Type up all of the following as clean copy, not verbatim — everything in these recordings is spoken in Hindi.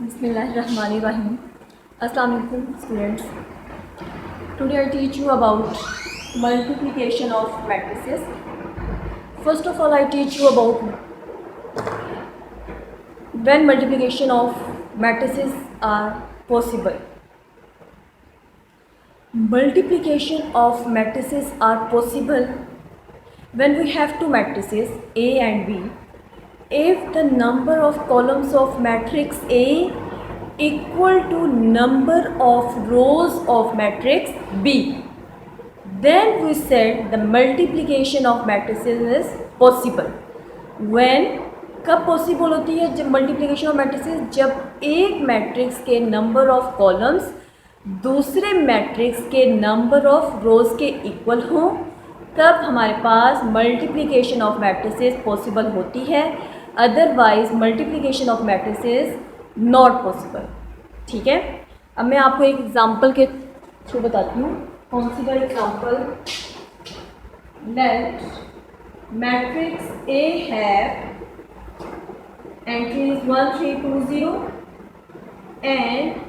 Bismillahirrahmanirrahim. Assalamu alaikum students. Today I teach you about multiplication of matrices. First of all I teach you about when multiplication of matrices are possible. Multiplication of matrices are possible when we have two matrices A and B. If the number of columns of matrix A equal to number of rows of matrix B, then we said the multiplication of matrices is possible. When कब पॉसिबल होती है? जब मल्टीप्लिकेशन ऑफ मैट्रिसेस, जब एक मैट्रिक्स के नंबर ऑफ कॉलम्स दूसरे मैट्रिक्स के नंबर ऑफ रोज के इक्वल हों, तब हमारे पास मल्टीप्लिकेशन ऑफ मैट्रिसेस पॉसिबल होती है. Otherwise multiplication of matrices not possible. ठीक है, अब मैं आपको एक एग्जांपल के थ्रू बताती हूँ. Consider example. Let matrix A have entries 1 3 2 0 and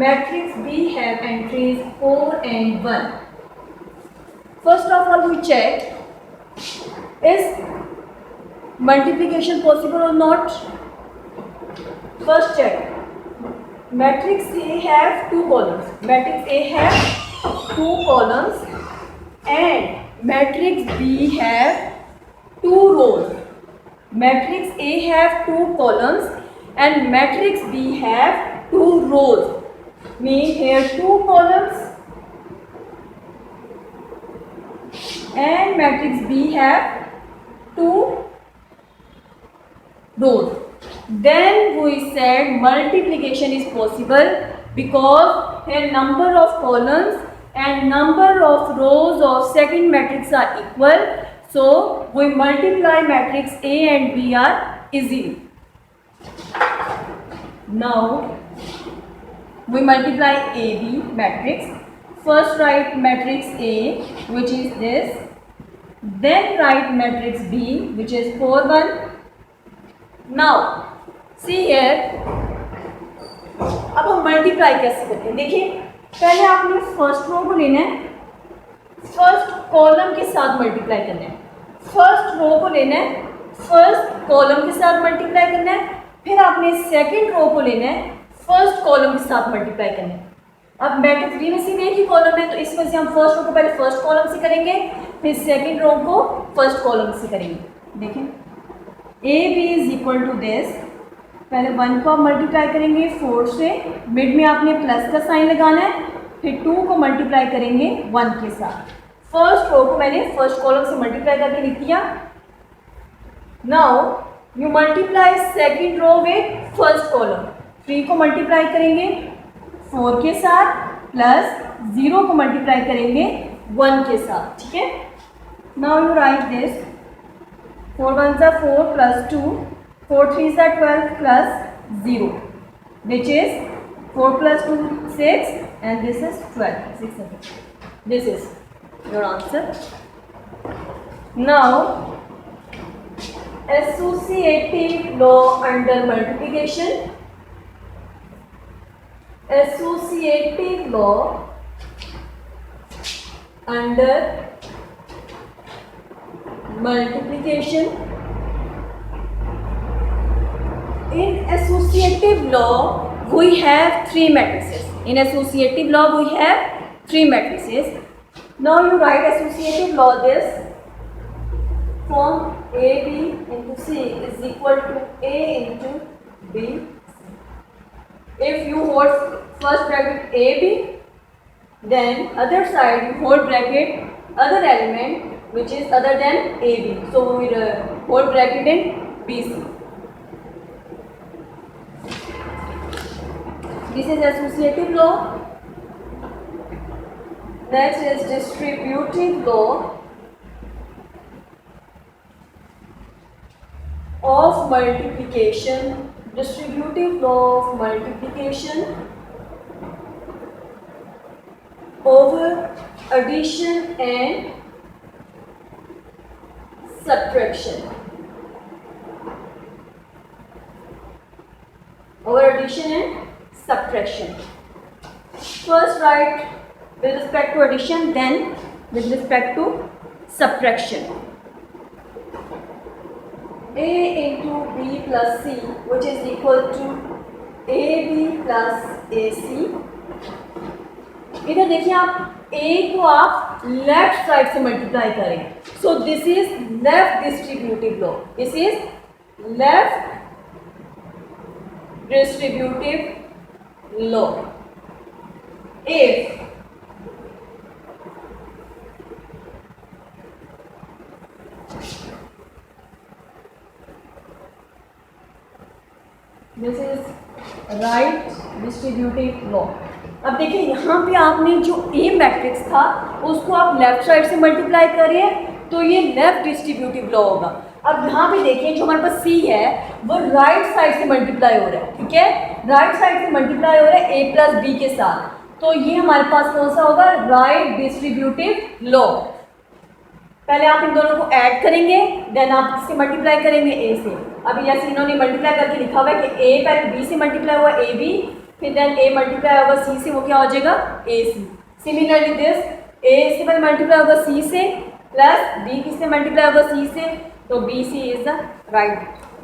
matrix B have entries 4 and 1. First of all we check is multiplication possible or not. First check matrix A have two columns. Matrix A have two columns and matrix B have two rows. Matrix A have two columns and matrix B have two rows. Mean here two columns and matrix B have two rows. Then we said multiplication is possible because here number of columns and number of rows of second matrix are equal. So we multiply matrix A and B are easily. Now we multiply AB matrix. First write matrix A, which is this. Then write matrix B, which is 4 1. Now see here. अब हम मल्टीप्लाई कैसे करते हैं? देखिए, पहले आपने फर्स्ट रो को लेना है, फर्स्ट कॉलम के साथ मल्टीप्लाई करना है. फर्स्ट रो को लेना है, फर्स्ट कॉलम के साथ मल्टीप्लाई करना है. फिर आपने सेकंड रो को लेना है, फर्स्ट कॉलम के साथ मल्टीप्लाई करना है. अब मैट्रिक्स बी में से एक ही कॉलम है, तो इसमें से हम फर्स्ट रो को पहले फर्स्ट कॉलम से करेंगे, फिर सेकंड रो को फर्स्ट कॉलम से करेंगे. देखें, A B is equal to this. पहले 1 को आप मल्टीप्लाई करेंगे 4 से, मिड में आपने प्लस का साइन लगाना है, फिर 2 को मल्टीप्लाई करेंगे 1 के साथ. फर्स्ट रो को मैंने फर्स्ट कॉलम से मल्टीप्लाई करके लिख दिया. Now you multiply second row with first column. 3 को मल्टीप्लाई करेंगे 4 के साथ, प्लस 0 को मल्टीप्लाई करेंगे 1 के साथ. ठीक है, नाउ यू राइट दिस. 4 1 सा 4 प्लस 2, 4 3 सा 12 plus 0, which is 4 plus 2 6 and this is 12 6 7. This is your answer. Now associative law under multiplication. Associative law under multiplication. In associative law we have three matrices. In associative law we have three matrices. Now you write associative law this. Form AB into C is equal to A into B. If you hold first bracket AB, then other side you hold bracket other element which is other than AB. So we hold bracket in BC. This is associative law. Next is distributive law of multiplication. Distributive law of multiplication over addition and subtraction. addition and subtraction. First write with respect to addition, then with respect to subtraction. A into B plus C, which is equal to AB plus AC. इधर देखिए आप A को आप लेफ्ट साइड से मल्टीप्लाई करें, so this is left distributive law. This is left distributive law. If this is right distributive law. अब देखिए यहाँ पे आपने जो ए मैट्रिक्स था उसको आप लेफ्ट साइड से मल्टीप्लाई करिए तो ये लेफ्ट डिस्ट्रीब्यूटिव लॉ होगा. अब यहाँ पे देखिए जो हमारे पास सी है वो राइट साइड से मल्टीप्लाई हो रहा है. ठीक है, राइट साइड से मल्टीप्लाई हो रहा है ए प्लस बी के साथ, तो ये हमारे पास कौन सा होगा? Right distributive law. पहले आप इन दोनों को ऐड करेंगे, देन आप किससे मल्टीप्लाई करेंगे? ए से. अभी जैसे इन्होंने मल्टीप्लाई करके लिखा हुआ है कि ए पहले बी से मल्टीप्लाई हुआ ए बी, फिर देन ए मल्टीप्लाई होगा सी से, वो क्या हो जाएगा? ए सी. सिमिलरली दिस ए से पहले मल्टीप्लाई होगा सी से, प्लस बी किससे मल्टीप्लाई होगा? सी से, तो B C is the right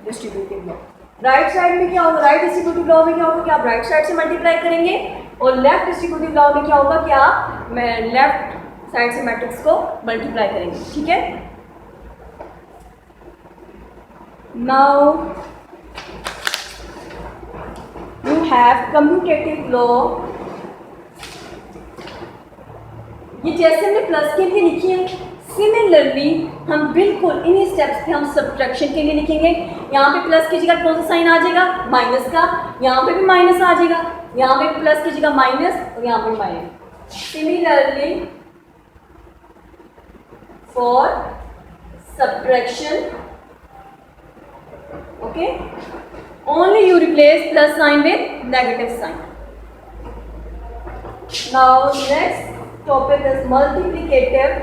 distributive law. Right side में क्या होगा? राइट डिस्ट्रीब्यूटिव लॉ में क्या होगा कि आप राइट साइड से मल्टीप्लाई करेंगे, और लेफ्ट डिस्ट्रीब्यूटिव लॉ में क्या होगा कि आप लेफ्ट साइड से मैट्रिक्स को मल्टीप्लाई करेंगे. ठीक है, now you have commutative law. ये जैसे हमने प्लस के लिए लिखी है, सिमिलरली हम बिल्कुल इन्हीं स्टेप्स पे हम सब्ट्रैक्शन के लिए लिखेंगे. यहाँ पे प्लस की जगह कौन सा साइन आ जाएगा? माइनस का. यहाँ पे भी माइनस आ जाएगा, यहाँ पे प्लस की जगह माइनस और यहाँ पे minus. Similarly for subtraction, okay, only you replace plus sign with negative sign. Now next topic is multiplicative.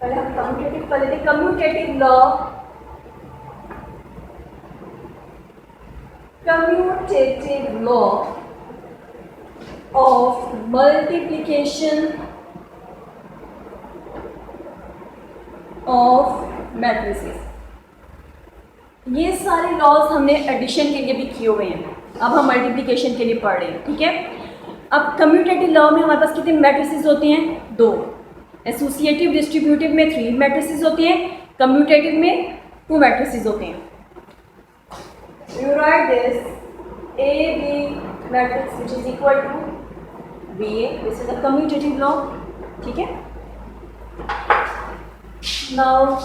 पहले हम कम्यूटेटिव कर लेते हैं. Commutative law, commutative law of multiplication of matrices. ये सारे लॉज हमने एडिशन के लिए भी किए हुए हैं, अब हम मल्टीप्लिकेशन के लिए पढ़ रहे हैं. ठीक है, अब कम्यूटेटिव लॉ में हमारे पास कितने मैट्रिसेस होते हैं? 2. एसोसिएटिव डिस्ट्रीब्यूटिव में 3 मैट्रिसेस होती हैं, कम्यूटेटिव में 2 मैट्रिसेस होते हैं. You write this A B matrix which is equal to B A. This is a commutative law. ठीक है, now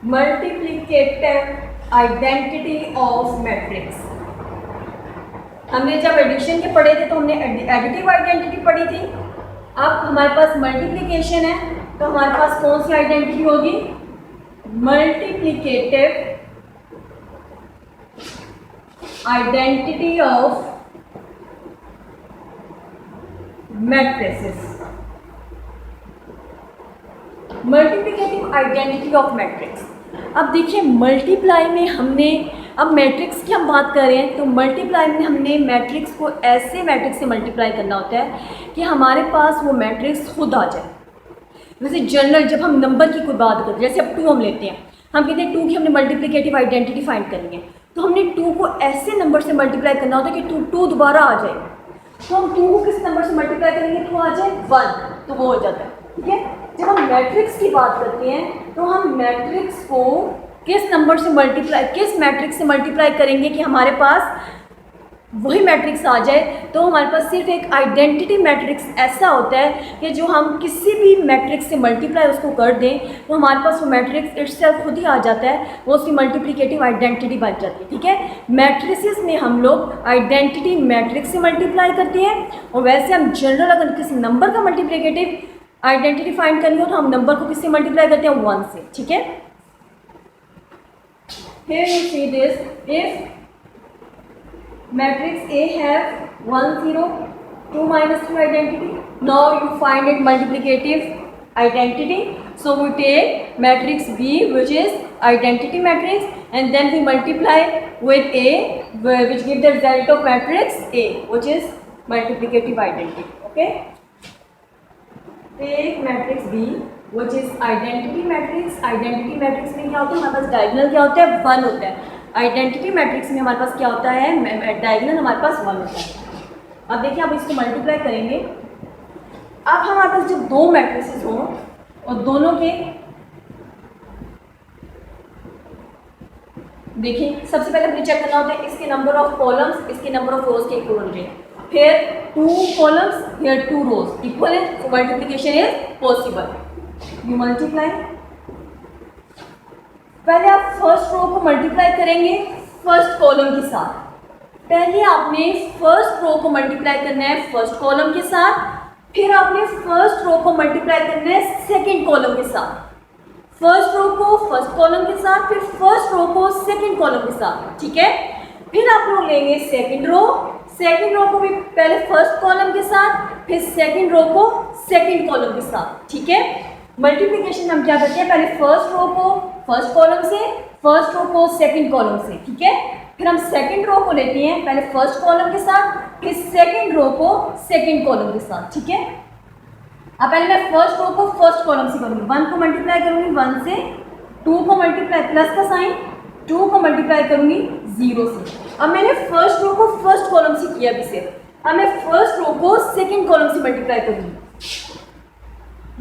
multiplicative identity of matrix. हमने जब एडिशन के पढ़े थे तो हमने एडिटिव आइडेंटिटी पढ़ी थी. अब हमारे पास मल्टीप्लिकेशन है तो हमारे पास कौन सी आइडेंटिटी होगी? Multiplicative identity of matrices. Multiplicative identity of matrix. अब देखिए मल्टीप्लाई में हमने, अब मैट्रिक्स की हम बात कर रहे हैं तो मल्टीप्लाई में हमने मैट्रिक्स को ऐसे मैट्रिक्स से मल्टीप्लाई करना होता है कि हमारे पास वो मैट्रिक्स खुद आ जाए. वैसे जनरल जब हम नंबर की कोई बात करते हैं, जैसे अब 2 हम लेते हैं, हम कहते हैं 2 की हमने मल्टीप्लिकेटिव आइडेंटिटी फाइंड करेंगे, तो हमने 2 को ऐसे नंबर से मल्टीप्लाई करना होता है कि 2 दोबारा आ जाए. तो हम 2 को किस नंबर से मल्टीप्लाई करेंगे? 2 आ जाए 1, तो वो हो जाता है. ठीक है, जब हम मैट्रिक्स की बात करते हैं तो हम मैट्रिक्स को किस नंबर से मल्टीप्लाई, किस मैट्रिक्स से मल्टीप्लाई करेंगे कि हमारे पास वही मैट्रिक्स आ जाए. तो हमारे पास सिर्फ एक आइडेंटिटी मैट्रिक्स ऐसा होता है कि जो हम किसी भी मैट्रिक्स से मल्टीप्लाई उसको कर दें तो हमारे पास वो मैट्रिक्स इटसेल्फ खुद ही आ जाता है, वो उसकी मल्टीप्लिकेटिव आइडेंटिटी बन जाती है. ठीक है, मैट्रिसेस में हम लोग आइडेंटिटी मैट्रिक्स से मल्टीप्लाई करते हैं, और वैसे हम जनरल अगर किसी नंबर का मल्टीप्लिकेटिव आइडेंटिटी फाइंड करनी हो तो हम नंबर को किससे मल्टीप्लाई करते हैं? 1 से. ठीक है, here you see this, if matrix A have 1 0 2 minus 2 identity, now you find it multiplicative identity. So we take matrix B, which is identity matrix, and then we multiply with A, which gives the result of matrix A, which is multiplicative identity. Okay. Take matrix B, which is identity matrix. Identity matrix में क्या होता है, हमारे पास डायगोनल क्या होता है, 1 होता है. आइडेंटिटी मैट्रिक्स में हमारे पास क्या होता है, डायगोनल हमारे पास 1 होता है. अब देखिए, अब इसको मल्टीप्लाई करेंगे. अब हमारे पास जब दो मैट्रिसेस हो और दोनों के, देखिए सबसे पहले हमें चेक करना होता है इसके नंबर ऑफ कॉलम्स, इसके नंबर ऑफ रोज के इक्वल होंगे. फिर 2 कॉलम्स, हियर 2 रोज इक्वल है, so multiplication is possible. You multiply. पहले आप फर्स्ट रो को मल्टीप्लाई करेंगे फर्स्ट कॉलम के साथ. पहले आपने फर्स्ट रो को मल्टीप्लाई करना है फर्स्ट कॉलम के साथ, फिर आपने फर्स्ट रो को मल्टीप्लाई करना है सेकंड कॉलम के साथ. फर्स्ट रो को फर्स्ट कॉलम के साथ, फिर फर्स्ट रो को सेकंड कॉलम के साथ. ठीक है. फिर आप लोग लेंगे सेकंड रो को भी पहले फर्स्ट कॉलम के साथ, फिर सेकंड रो को सेकंड कॉलम के साथ. ठीक है. मल्टीप्लिकेशन हम क्या करते हैं, पहले फर्स्ट रो को फर्स्ट कॉलम से, फर्स्ट रो को सेकंड कॉलम से. ठीक है. फिर हम सेकंड रो को लेते हैं पहले फर्स्ट कॉलम के साथ, फिर सेकंड रो को सेकंड कॉलम के साथ. ठीक है. अब पहले मैं फर्स्ट रो को फर्स्ट कॉलम से करूँगी, 1 को मल्टीप्लाई करूँगी 1 से, 2 को मल्टीप्लाई प्लस का साइन, 2 को मल्टीप्लाई करूँगी 0 से. अब मैंने फर्स्ट रो को फर्स्ट कॉलम से किया अभी से. अब मैं फर्स्ट रो को सेकंड कॉलम से मल्टीप्लाई करूँगी.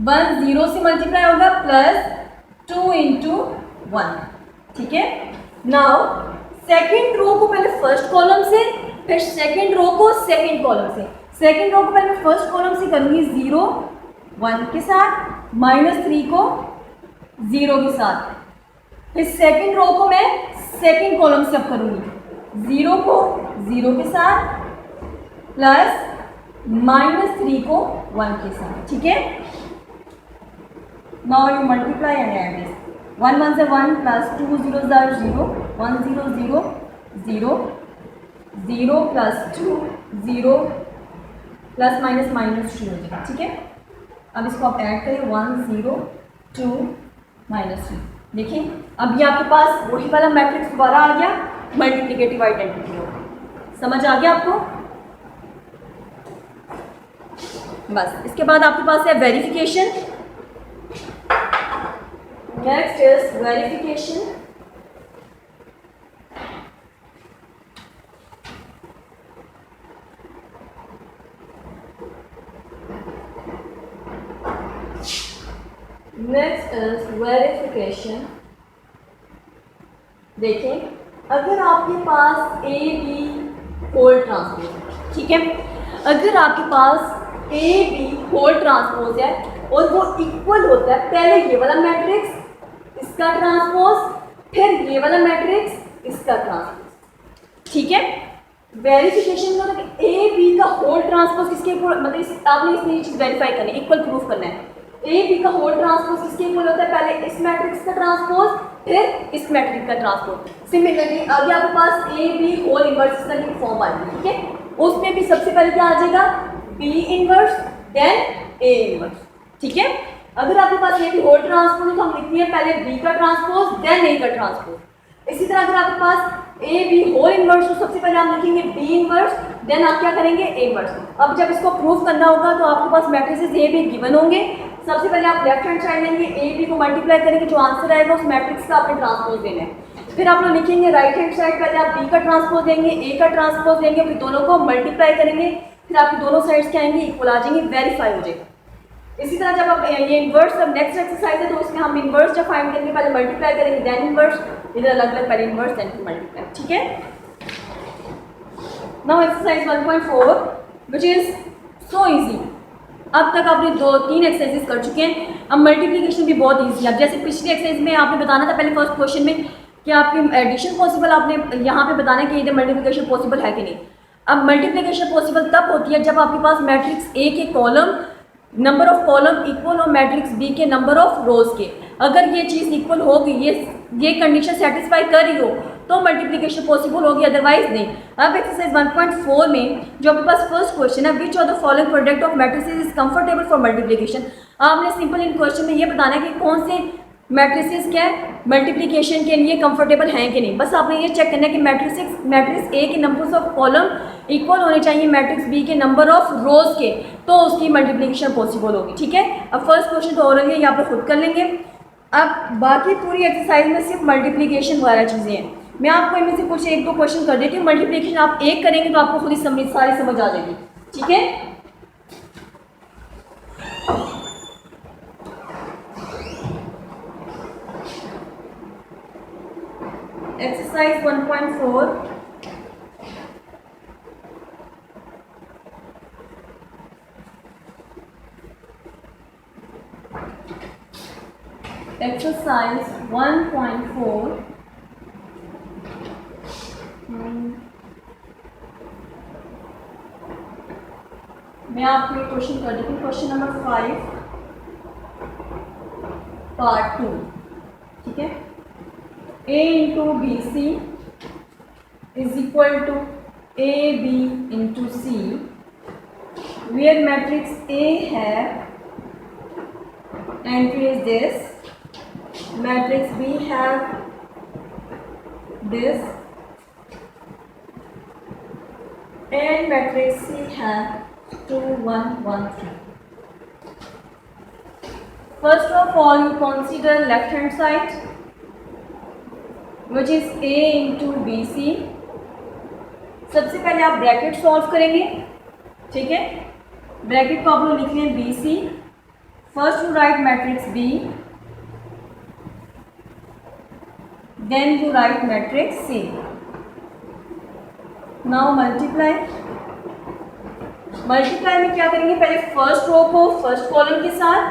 1 0 से मल्टीप्लाई होगा प्लस 2 इंटू 1. ठीक है. नाउ सेकंड रो को पहले फर्स्ट कॉलम से, फिर सेकंड रो को सेकंड कॉलम से. सेकंड रो को पहले फर्स्ट कॉलम से करूँगी 0 1 के साथ, -3 को 0 के साथ. फिर सेकंड रो को मैं सेकंड कॉलम से अब करूँगी 0 को 0 के साथ, प्लस -3 को 1 के साथ. ठीक है. Now you multiply and add this. 1 1 से 1 plus 2 0 0 1 0 0 0 0 plus 2 0 plus minus minus 2 हो जाएगा. ठीक है. अब इसको आप ऐड करें 1 0 2 -3. देखिए अब ये आपके पास वही वाला मैट्रिक्स दोबारा आ गया, मल्टीप्लिकेटिव आइडेंटिटी हो. समझ आ गया आपको. बस इसके बाद आपके पास है verification. Next is verification. Next is verification. देखें अगर आपके पास ए बी होल ट्रांसपोज, ठीक है, अगर आपके पास ए बी होल ट्रांसपोज है और वो इक्वल होता है, पहले ये वाला मैट्रिक्स इसका ट्रांसपोज, फिर ये वाला मैट्रिक्स इसका ट्रांसपोज. ठीक है. वेरिफिकेशन में मतलब ए बी का होल ट्रांसपोज किसके इक्वल, मतलब आपने इसमें ये चीज़ वेरीफाई करनी है, इक्वल प्रूफ करना है. ए बी का होल ट्रांसपोज किसके इक्वल होता है, पहले इस मैट्रिक्स का ट्रांसपोज, फिर इस मैट्रिक्स का ट्रांसपोज. सिमिलरली आगे आपके पास ए बी होल इनवर्स इसका एक फॉर्म आ जाएगी. ठीक है. उसमें भी सबसे पहले क्या आ जाएगा, B inverse then A inverse. ठीक है. अगर आपके पास ए बी होल ट्रांसपोज है तो हम लिखते हैं पहले बी का ट्रांसपोज देन ए का ट्रांसपोज. इसी तरह अगर आपके पास ए बी होल इनवर्स तो सबसे पहले आप लिखेंगे बी इनवर्स, देन आप क्या करेंगे ए इनवर्स. अब जब इसको प्रूफ करना होगा तो आपके पास मैट्रिसेस ए बी गिवन होंगे. सबसे पहले आप लेफ्ट हैंड साइड लेंगे, ए बी को मल्टीप्लाई करेंगे, जो आंसर आएगा उस मैट्रिक्स का आपने ट्रांसपोज देना है. फिर आप लोग लिखेंगे राइट हैंड साइड, पहले आप बी का ट्रांसपोज देंगे, ए का ट्रांसपोज देंगे, फिर दोनों को मल्टीप्लाई करेंगे, फिर आपकी दोनों साइड्स क्या आएंगे, इक्वल आ जाएंगे, वेरीफाई हो जाएगा. इसी तरह जब आप ये इन्वर्स, अब नेक्स्ट एक्सरसाइज है तो उसमें हम इन्वर्स जब फाइंड करेंगे पहले मल्टीप्लाई करेंगे देन इन्वर्स, इधर अलग अलग पहले इन्वर्स देन मल्टीप्लाई. ठीक है. Now exercise 1.4 which is so easy. अब तक आपने 2-3 एक्सरसाइजेस कर चुके हैं. अब मल्टीप्लिकेशन भी बहुत ईजी है. अब जैसे पिछली एक्सरसाइज में आपने बताना था पहले फर्स्ट क्वेश्चन में कि आपकी एडिशन पॉसिबल, आपने यहाँ पे बताना कि इधर मल्टीप्लिकेशन पॉसिबल है कि नहीं. अब मल्टीप्लिकेशन पॉसिबल तब होती है जब आपके पास मैट्रिक्स ए के column number of column equal हो मैट्रिक्स बी के नंबर ऑफ रोज के. अगर ये चीज़ इक्वल होगी, ये कंडीशन सेटिस्फाई कर रही हो तो मल्टीप्लिकेशन पॉसिबल होगी, अदरवाइज नहीं. अब एक्सरसाइज 1.4 में जो आपके पास फर्स्ट क्वेश्चन है, which of the following product of matrices is comfortable for multiplication. आपने सिंपल इन क्वेश्चन में ये बताना है कि कौन से मैट्रिसेस क्या है मल्टीप्लिकेशन के लिए कंफर्टेबल हैं कि नहीं। बस आपने ये चेक करना है कि मैट्रिक्स ए के नंबर्स ऑफ कॉलम इक्वल होने चाहिए मैट्रिक्स बी के नंबर ऑफ रोज के, तो उसकी मल्टीप्लिकेशन पॉसिबल होगी। ठीक है, अब फर्स्ट क्वेश्चन तो हो रही है, यहाँ पे खुद कर लेंगे। अब बाकी पूरी एक्सरसाइज में सिर्फ मल्टीप्लिकेशन वगैरह चीज़ें हैं। मैं आपको इनमें से कुछ एक दो क्वेश्चन कर देती हूँ। मल्टीप्लिकेशन आप एक करेंगे तो आपको खुद ही सारी समझ आ जाएगी। ठीक है, एक्सरसाइज 1.4 एक्सरसाइज 1.4 मैं आपको ये क्वेश्चन कर देती हूँ। Question number 5 part 2। ठीक है, A into BC is equal to AB into C, where matrix A have entry is this, matrix B have this, and matrix C have 2 1 1 3. First of all, you consider left hand side, which is A into BC. सबसे पहले आप ब्रैकेट सॉल्व करेंगे। ठीक है, ब्रैकेट को आप लोग लिख लें BC। First you write matrix B, then you write matrix C। Now multiply में क्या करेंगे, पहले फर्स्ट रो को फर्स्ट कॉलम के साथ,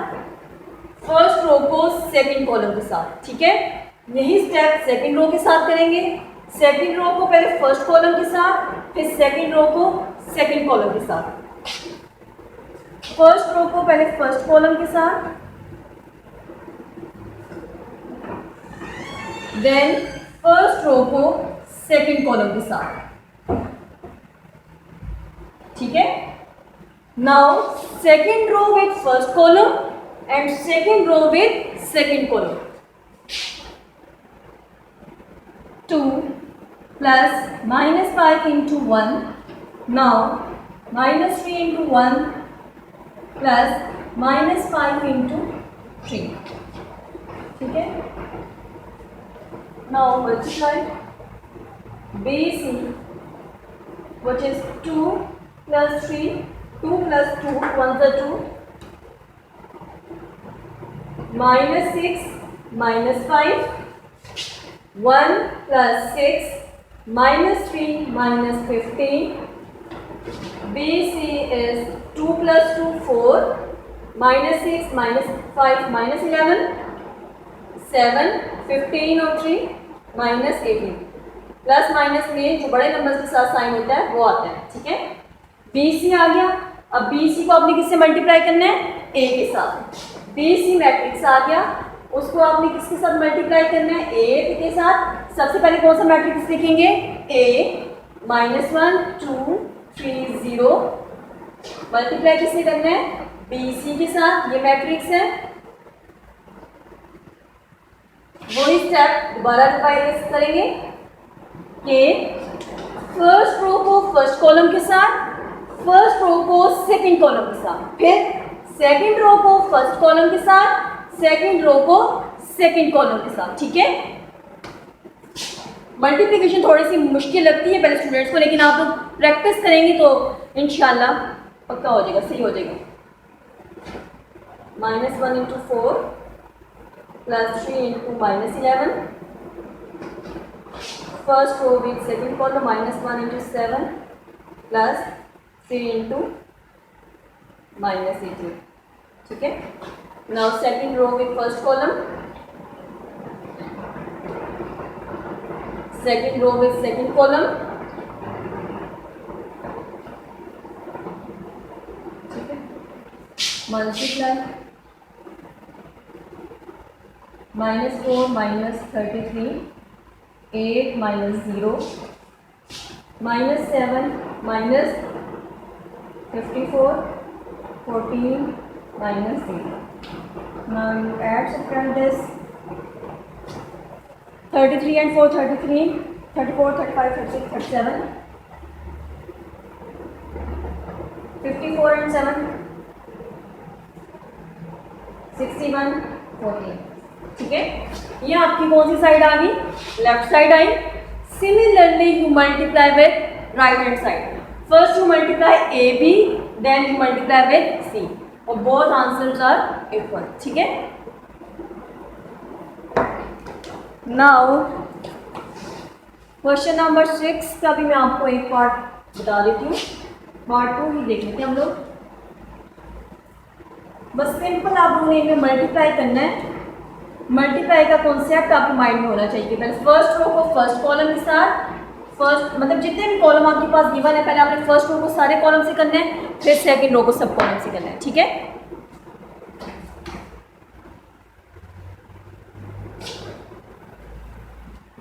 फर्स्ट रो को सेकंड कॉलम के साथ। ठीक है, यही स्टेप सेकंड रो के साथ करेंगे। सेकंड रो को पहले फर्स्ट कॉलम के साथ, फिर सेकंड रो को सेकंड कॉलम के साथ। फर्स्ट रो को पहले फर्स्ट कॉलम के साथ, देन फर्स्ट रो को सेकंड कॉलम के साथ। ठीक है, now second row with first column and second row with second column. 2 plus -5 into 1. Now -3 into 1 plus -5 into 3. ठीक है, now multiply BC, which is 2 plus 3, 2 plus 2, 1 is 2, -6 -5, 1 plus 6 minus 3 minus 15. BC is 2 plus 2 4, minus 6 minus 5 minus 11 7, 15 और 3 minus 18। प्लस माइनस में जो बड़े नंबर के साथ साइन होता है वो आता है। ठीक है, BC आ गया। अब BC को आपने किससे मल्टीप्लाई करना है, A के साथ। BC मैट्रिक्स आ गया, उसको आपने किसके साथ मल्टीप्लाई करना है, A के साथ। सबसे पहले कौन सा मैट्रिक्स लिखेंगे, A -1 2 3 0। मल्टीप्लाई किससे करना है, BC के साथ। ये मैट्रिक्स है। वही स्टेप दोबारा रिवाइज करेंगे कि फर्स्ट रो को फर्स्ट कॉलम के साथ, फर्स्ट रो को सेकंड कॉलम के साथ, फिर सेकंड रो को फर्स्ट कॉलम के साथ, सेकंड रो को सेकंड कॉलम के साथ। ठीक है, मल्टीप्लिकेशन थोड़ी सी मुश्किल लगती है पहले स्टूडेंट्स को, लेकिन आप लोग प्रैक्टिस करेंगे तो इंशाल्लाह पक्का हो जाएगा, सही हो जाएगा। -1 into 4 plus 3 into -11, first row with second column, -1 into 7 plus 3 into -18। ठीक है, now second row with first column, second row with second column। ठीक है, multiply -4 -33, 8 -0, -7 -54, 14 -0। Now you add, subtract this. 33 and 4, 33, 34, 35, 36, 37, 54 and 7, 61, 14. ठीक है, ये आपकी कौन सी साइड आ गई? लेफ्ट साइड आई. Similarly you multiply with right hand side. First you multiply A B, then you multiply with C, और बोथ आंसर्स आर इक्वल. ठीक है. नाउ क्वेश्चन नंबर 6 का भी मैं आपको एक पार्ट बता देती हूँ. पार्ट 2 ही देख लेते हैं हम लोग. बस सिंपल आप लोगों ने इनमें मल्टीप्लाई करना है. मल्टीप्लाई का कॉन्सेप्ट आपके माइंड में होना चाहिए. पहले फर्स्ट रो को फर्स्ट कॉलम के साथ, फर्स्ट मतलब जितने भी कॉलम आपके पास गिवन है, पहले आपने फर्स्ट रो को सारे कॉलम से करना है, फिर सेकंड रो को सब कॉलम से करना है. ठीक है.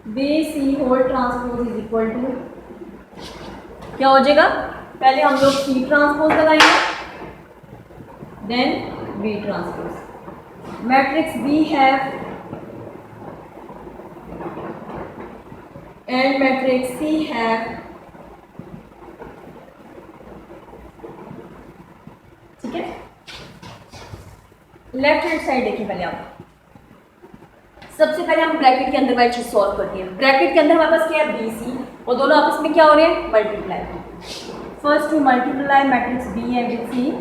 B C whole transpose is equal to क्या हो जाएगा? पहले हम लोग सी ट्रांसपोज लगाएंगे, then B transpose. Matrix B है एंड मैट्रिक्स सी है. ठीक है. लेफ्ट हैंड साइड देखिए. पहले आप सबसे पहले हम ब्रैकेट के अंदर वाली चीज सॉल्व करते हैं. ब्रैकेट के अंदर हमारे पास क्या है? बी सी, और दोनों आपस में क्या हो रहे हैं? Multiply. First to multiply matrix B and with C.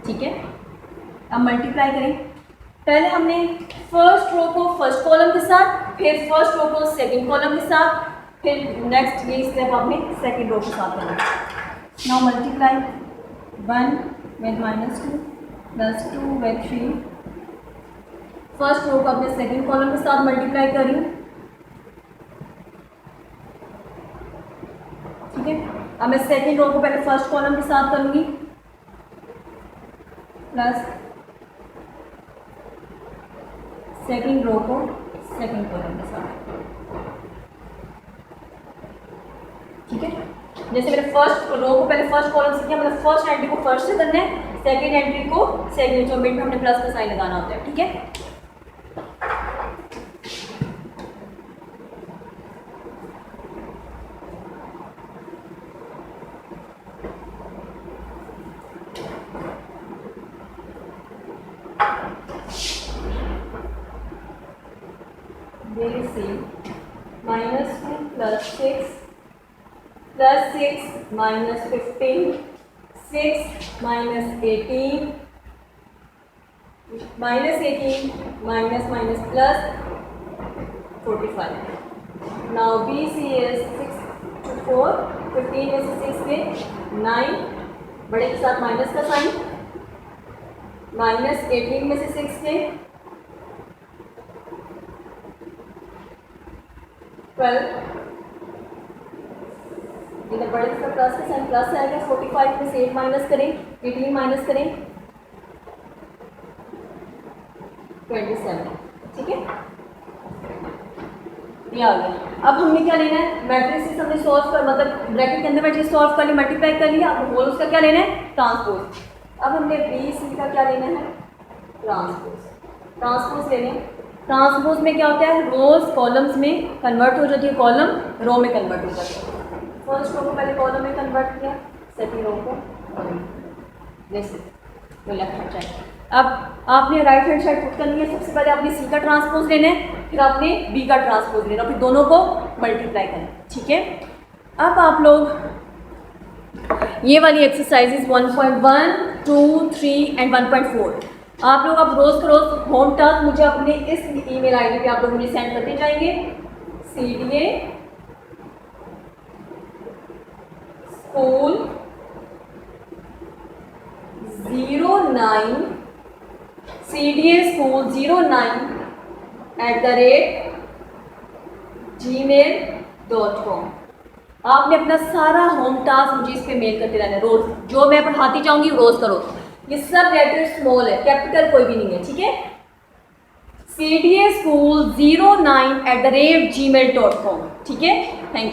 ठीक है. अब मल्टीप्लाई करें. पहले हमने फर्स्ट रो को फर्स्ट कॉलम के साथ, फिर फर्स्ट रो को सेकंड कॉलम के साथ, फिर नेक्स्ट ये स्टेप आपने सेकंड रो के साथ करना. Now multiply 1 with -2 plus 2 with 3. First row को अपने सेकंड कॉलम के साथ मल्टीप्लाई कर रही हूँ. ठीक है. अब मैं सेकंड रो को पहले फर्स्ट कॉलम के साथ करूँगी, प्लस सेकंड रो को सेकंड कॉलम के साथ. ठीक है. जैसे मैंने फर्स्ट रो को पहले फर्स्ट कॉलम से किया, मतलब फर्स्ट एंट्री को फर्स्ट से करना है, सेकंड एंट्री को सेकंड. जो मिड में हमने प्लस का साइन लगाना होता है. ठीक है. -2 plus 6 plus 6 minus 15, 6 minus 18, minus 18 minus minus plus 45. Now BC is 6 to 4, 15 में से 6 में 9, बड़े के साथ माइनस का साइन, माइनस 18 में से 6 के 12, इधर बड़े का प्लस का साइन प्लस आएगा. 45 में से 8 माइनस करें, 18 माइनस करें, 27. ठीक है. ये आ गया. अब हमने क्या लेना है? मैट्रिक्स हमने सॉल्व कर, मतलब ब्रैकेट के अंदर मैट्रिक्स सॉल्व कर ली, मल्टीप्लाई कर लिया. अब होल उसका क्या लेना है? ट्रांसपोज. अब हमने बी सी का क्या लेना है? ट्रांसपोज. ट्रांसपोज लेने. ट्रांसपोज में क्या होता है? रोज कॉलम्स में कन्वर्ट हो जाती है, कॉलम रो में कन्वर्ट हो जाती है. फर्स्ट रो को पहले कॉलम में कन्वर्ट किया, सेकंड रो को जैसे वो लेफ्ट हैंड साइड. अब आपने राइट हैंड साइड पुट करनी है. सबसे पहले आपने सी का ट्रांसपोज लेना है, फिर आपने बी का ट्रांसपोज लेना, फिर दोनों को मल्टीप्लाई करना. ठीक है. अब आप लोग ये वाली एक्सरसाइजेज 1.1, 2, 3 एंड 1.4 आप लोग अब रोज का रोज होम टास्क मुझे अपने इस ईमेल आईडी पे आप लोग मुझे सेंड करते जाएंगे. CDA school 09 CDA school 09@gmail.com. आपने अपना सारा होम टास्क मुझे इस पे मेल करते रहना है रोज. जो मैं पढ़ाती जाऊंगी रोज करो. ये सब लेटर स्मॉल है, कैपिटल कोई भी नहीं है. ठीक है. CDA school 09@gmail.com. ठीक है. Thank you.